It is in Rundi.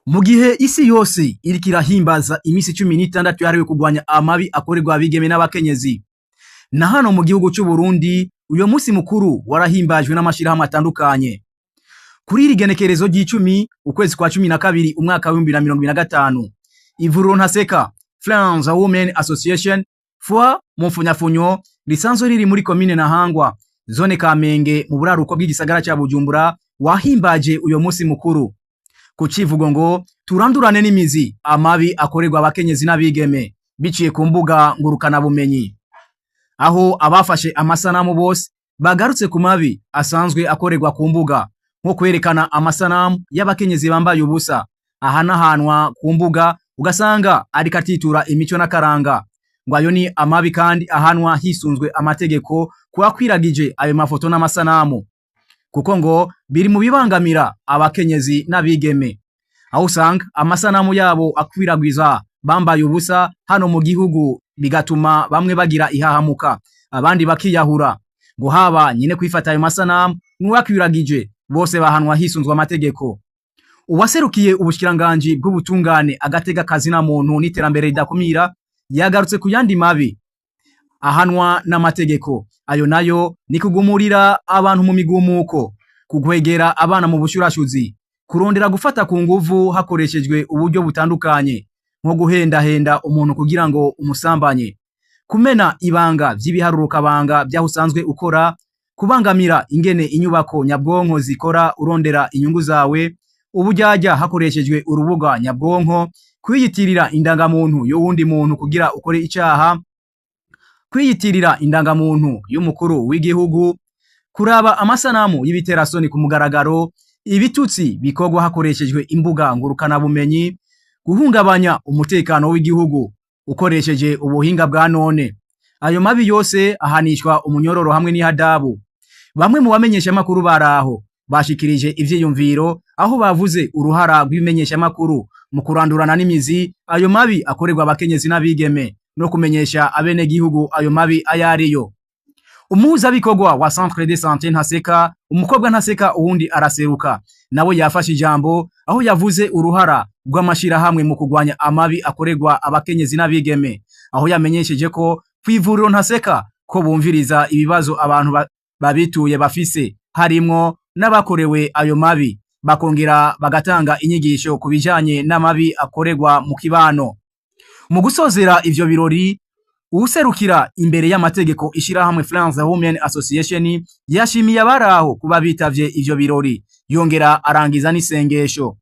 Mu gihe isi yose iriko irahimbaza imisi 16 yahariwe kurwanya amabi akorerwa abigeme n'abakenyezi, na hano mu gihugu c'u Burundi uyo musi mukuru warahimbajwe n'amashirahamwe atandukanye. Kuri iri genekerezo ry'icumi ukwezi kwa 12 umwaka wa 2025, ivuriro Ntaseka Friends Women Association FWA mu mfunyafunyo risanzwe riri muri komine Ntahangwa zone Kamenge mu buraruko bw'igisagara ca Bujumbura wahimbaje uyo musi mukuru. Ku civugo ngo turandurane n'imizi amabi akorerwa abakenyezi n'abigeme biciye ku mbuga ngurukana bumenyi, aho abafashe amasanamu bose bagarutse ku mabi asanzwe akorerwa ku mbuga nko kwerekana amasanamu y'abakenyezi bambaye ubusa ahanahanwa ku mbuga ugasanga ariko atitura imico n'akaranga, ngo ayo ni amabi kandi ahanwa hisunzwe amategeko kubakwiragije ayo mafoto n'amasanamu, kuko ngo biri mu bibangamira abakenyezi n'abigeme, aho usanga amasanamu yabo akwiragwiza bambaye ubusa hano mu gihugu bigatuma bamwe bagira ihahamuka abandi bakiyahura, ngo haba nyine kwifata ayo masanamu n'uwakwiragije bose bahanwa hisunzwe amategeko. Uwaserukiye ubushikiranganje bw'ubutungane agatega kazi na muntu n'iterambere ridakumira yagarutse ku yandi mabi ahanwa n'amategeko, ayo nayo ni kugumurira abantu mu migumuko, kugwegera abana mu bushurashuzi, kurondera gufata ku nguvu hakoreshejwe uburyo butandukanye nko guhendahenda umuntu kugira ngo umusambanye, kumena ibanga vy'ibiharuruka banga byahusanzwe ukora, kubangamira ingene inyubako nyabwonko zikora urondera inyungu zawe, ubujyaja hakoreshejwe urubuga nyabwonko, kwiyitirira indangamuntu y'uwundi muntu kugira ukore icaha, kwiyitirira indangamuntu y'umukuru w'igihugu, kuraba amasanamu y'ibiterasoni ku mugaragaro, ibitutsi bikogwa hakoreshejwe imbuga ngurukana bumenyi, guhungabanya umutekano w'igihugu ukoresheje ubuhinga bwa none. Ayo mabi yose ahanishwa umunyororo hamwe n'ihadabu. Bamwe mu bamenyesha makuru baraho bashikirije ivyiyumviro aho bavuze uruhara rw'imenyesha makuru mu kurandurana n'imizi ayo mabi akorerwa abakenyezi n'abigeme no kumenyesha abene gihugu ayo mabi ayariyo. Umuhuza bikogwa wa Centre de Santé Ntaseka, umukobwa Ntaseka uwundi araseruka, nabo yafashe ijambo aho yavuze uruhara rw'amashira hamwe mu kugwanya amabi akorerwa abakenyezi n'abigeme, aho yamenyesheje ko kwivuriro Ntaseka ko bumviriza ibibazo abantu babituye bafise harimwo n'abakorewe ayo mabi, bakongera bagatanga inyigisho kubijanye n'amabi akorerwa mu kibano. Mu gusozera ivyo birori, userukira imbere y'amategeko ishirahamwe Friends Women Association yashimiye abaraho kuba bitavye ivyo birori, yongera arangiza n'isengesho.